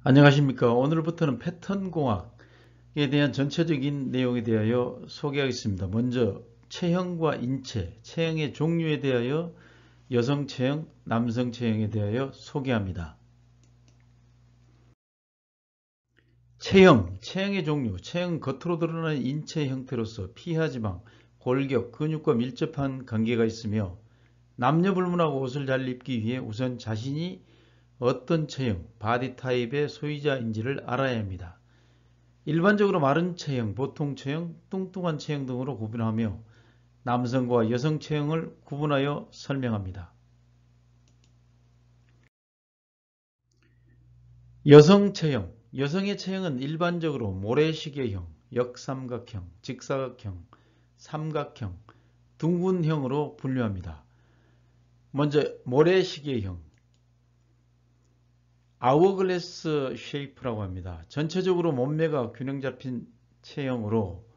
안녕하십니까. 오늘부터는 패턴 공학에 대한 전체적인 내용에 대하여 소개하겠습니다. 먼저 체형과 인체, 체형의 종류에 대하여 여성 체형, 남성 체형에 대하여 소개합니다. 체형, 체형의 종류, 체형은 겉으로 드러나는 인체 형태로서 피하 지방, 골격, 근육과 밀접한 관계가 있으며 남녀 불문하고 옷을 잘 입기 위해 우선 자신이 어떤 체형, 바디 타입의 소유자인지를 알아야 합니다. 일반적으로 마른 체형, 보통 체형, 뚱뚱한 체형 등으로 구분하며 남성과 여성 체형을 구분하여 설명합니다. 여성 체형, 여성의 체형은 일반적으로 모래시계형, 역삼각형, 직사각형, 삼각형, 둥근형으로 분류합니다. 먼저 모래시계형, 아워글래스 쉐이프라고 합니다. 전체적으로 몸매가 균형 잡힌 체형으로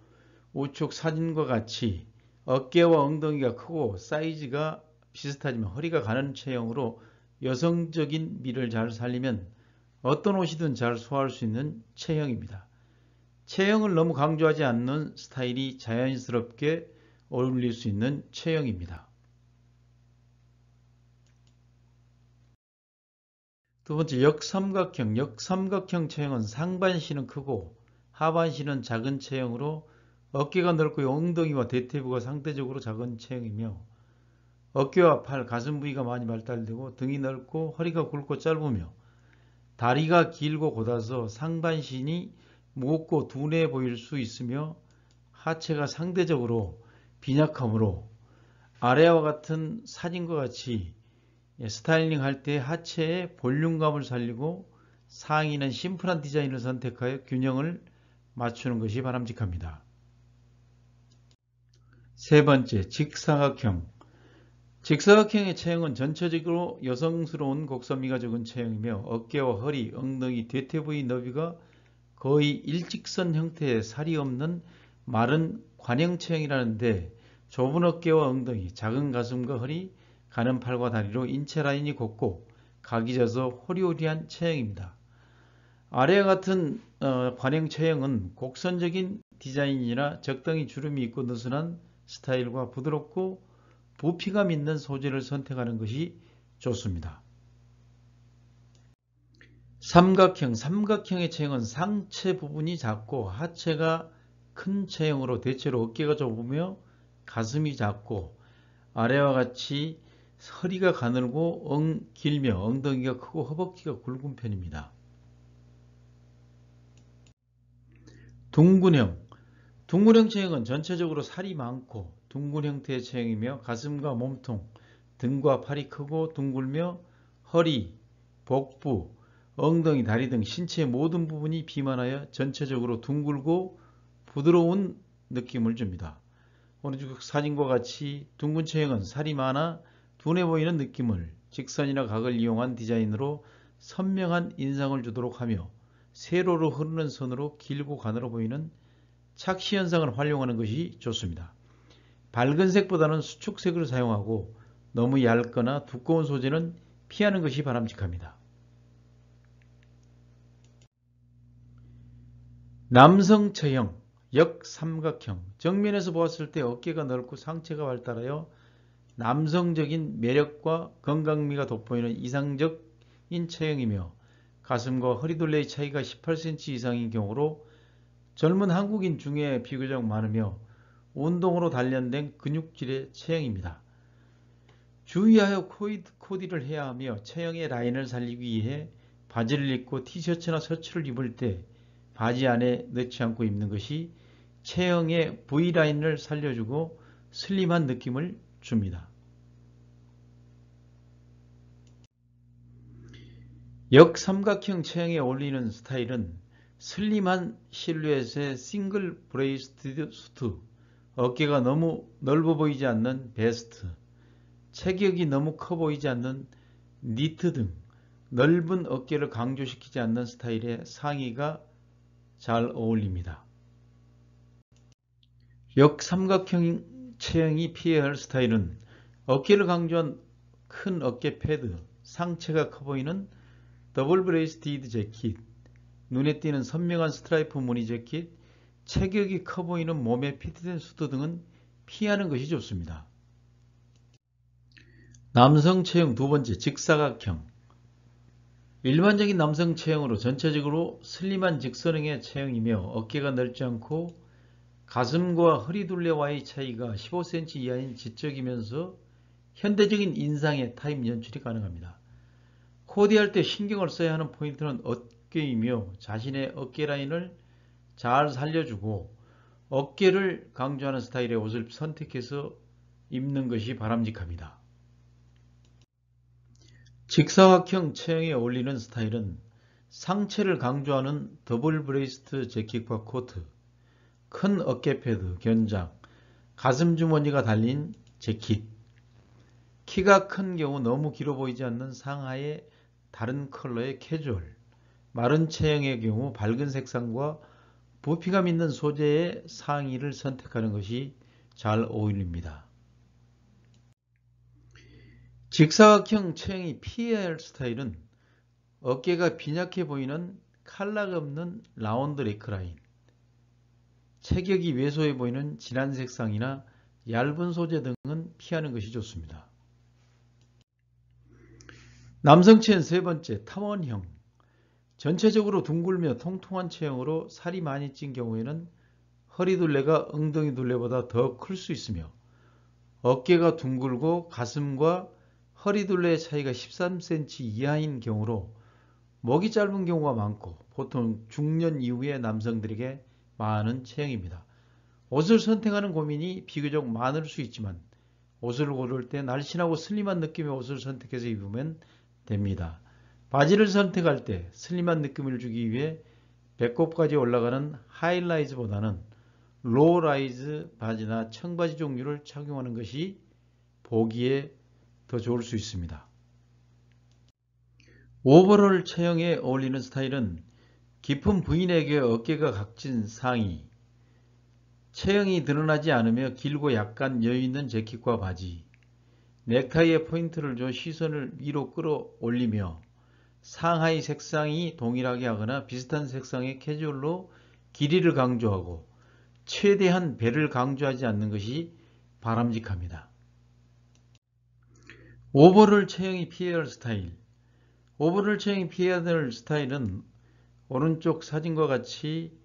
우측 사진과 같이 어깨와 엉덩이가 크고 사이즈가 비슷하지만 허리가 가는 체형으로 여성적인 미를 잘 살리면 어떤 옷이든 잘 소화할 수 있는 체형입니다. 체형을 너무 강조하지 않는 스타일이 자연스럽게 어울릴 수 있는 체형입니다. 두 번째, 역삼각형. 역삼각형 체형은 상반신은 크고 하반신은 작은 체형으로 어깨가 넓고 엉덩이와 대퇴부가 상대적으로 작은 체형이며 어깨와 팔, 가슴 부위가 많이 발달되고 등이 넓고 허리가 굵고 짧으며 다리가 길고 곧아서 상반신이 무겁고 둔해 보일 수 있으며 하체가 상대적으로 빈약하므로 아래와 같은 사진과 같이 스타일링 할 때 하체의 볼륨감을 살리고 상의는 심플한 디자인을 선택하여 균형을 맞추는 것이 바람직합니다. 세 번째, 직사각형. 직사각형의 체형은 전체적으로 여성스러운 곡선미가 적은 체형이며 어깨와 허리, 엉덩이, 대퇴부의 너비가 거의 일직선 형태의 살이 없는 마른 관형 체형이라는데 좁은 어깨와 엉덩이, 작은 가슴과 허리, 가는 팔과 다리로 인체 라인이 곱고 각이 져서 호리호리한 체형입니다. 아래와 같은 관형 체형은 곡선적인 디자인이나 적당히 주름이 있고 느슨한 스타일과 부드럽고 부피감 있는 소재를 선택하는 것이 좋습니다. 삼각형, 삼각형의 체형은 상체 부분이 작고 하체가 큰 체형으로 대체로 어깨가 좁으며 가슴이 작고 아래와 같이 허리가 가늘고 길며 엉덩이가 크고 허벅지가 굵은 편입니다. 둥근형, 둥근형 체형은 전체적으로 살이 많고 둥근 형태의 체형이며 가슴과 몸통, 등과 팔이 크고 둥글며 허리, 복부, 엉덩이, 다리 등 신체의 모든 부분이 비만하여 전체적으로 둥글고 부드러운 느낌을 줍니다. 오른쪽 사진과 같이 둥근 체형은 살이 많아 둔해 보이는 느낌을 직선이나 각을 이용한 디자인으로 선명한 인상을 주도록 하며 세로로 흐르는 선으로 길고 가늘어 보이는 착시 현상을 활용하는 것이 좋습니다. 밝은 색보다는 수축색을 사용하고 너무 얇거나 두꺼운 소재는 피하는 것이 바람직합니다. 남성 체형, 역삼각형. 정면에서 보았을 때 어깨가 넓고 상체가 발달하여 남성적인 매력과 건강미가 돋보이는 이상적인 체형이며 가슴과 허리둘레의 차이가 18cm 이상인 경우로 젊은 한국인 중에 비교적 많으며 운동으로 단련된 근육질의 체형입니다. 주의하여 코디를 해야 하며 체형의 라인을 살리기 위해 바지를 입고 티셔츠나 셔츠를 입을 때 바지 안에 넣지 않고 입는 것이 체형의 V라인을 살려주고 슬림한 느낌을 줍니다. 역삼각형 체형에 어울리는 스타일은 슬림한 실루엣의 싱글 브레이스티드 수트, 어깨가 너무 넓어 보이지 않는 베스트, 체격이 너무 커 보이지 않는 니트 등 넓은 어깨를 강조시키지 않는 스타일의 상의가 잘 어울립니다. 역삼각형 체형이 피해야 할 스타일은 어깨를 강조한 큰 어깨 패드, 상체가 커 보이는 더블 브레이스티드 재킷, 눈에 띄는 선명한 스트라이프 무늬 재킷, 체격이 커 보이는 몸에 피트된 수트 등은 피하는 것이 좋습니다. 남성 체형 두 번째, 직사각형. 일반적인 남성 체형으로 전체적으로 슬림한 직선형의 체형이며 어깨가 넓지 않고 가슴과 허리 둘레와의 차이가 15cm 이하인 지적이면서 현대적인 인상의 타입 연출이 가능합니다. 코디할 때 신경을 써야 하는 포인트는 어깨이며 자신의 어깨 라인을 잘 살려주고 어깨를 강조하는 스타일의 옷을 선택해서 입는 것이 바람직합니다. 직사각형 체형에 어울리는 스타일은 상체를 강조하는 더블 브레이스트 재킷과 코트, 큰 어깨 패드, 견장, 가슴 주머니가 달린 재킷, 키가 큰 경우 너무 길어 보이지 않는 상하의 다른 컬러의 캐주얼, 마른 체형의 경우 밝은 색상과 부피감 있는 소재의 상의를 선택하는 것이 잘 어울립니다. 직사각형 체형이 피해야 할 스타일은 어깨가 빈약해 보이는 칼락 없는 라운드 네크라인, 체격이 왜소해 보이는 진한 색상이나 얇은 소재 등은 피하는 것이 좋습니다. 남성 체형 세 번째, 탐원형. 전체적으로 둥글며 통통한 체형으로 살이 많이 찐 경우에는 허리 둘레가 엉덩이 둘레보다 더 클 수 있으며 어깨가 둥글고 가슴과 허리 둘레의 차이가 13cm 이하인 경우로 목이 짧은 경우가 많고 보통 중년 이후의 남성들에게 많은 체형입니다. 옷을 선택하는 고민이 비교적 많을 수 있지만 옷을 고를 때 날씬하고 슬림한 느낌의 옷을 선택해서 입으면 됩니다. 바지를 선택할 때 슬림한 느낌을 주기 위해 배꼽까지 올라가는 하이라이즈보다는 로라이즈 바지나 청바지 종류를 착용하는 것이 보기에 더 좋을 수 있습니다. 오버롤 체형에 어울리는 스타일은 깊은 V넥의 어깨가 각진 상의, 체형이 드러나지 않으며 길고 약간 여유있는 재킷과 바지, 넥타이에 포인트를 줘 시선을 위로 끌어올리며 상하의 색상이 동일하게 하거나 비슷한 색상의 캐주얼로 길이를 강조하고 최대한 배를 강조하지 않는 것이 바람직합니다. 오버롤 체형이 피해야 할 스타일. 오버롤 체형이 피해야 할 스타일은 오른쪽 사진과 같이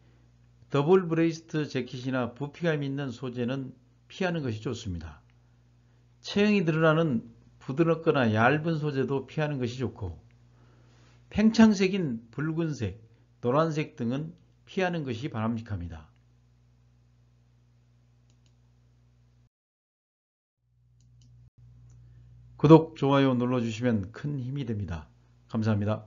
더블 브레이스트 재킷이나 부피감 있는 소재는 피하는 것이 좋습니다. 체형이 드러나는 부드럽거나 얇은 소재도 피하는 것이 좋고 팽창색인 붉은색, 노란색 등은 피하는 것이 바람직합니다. 구독, 좋아요 눌러주시면 큰 힘이 됩니다. 감사합니다.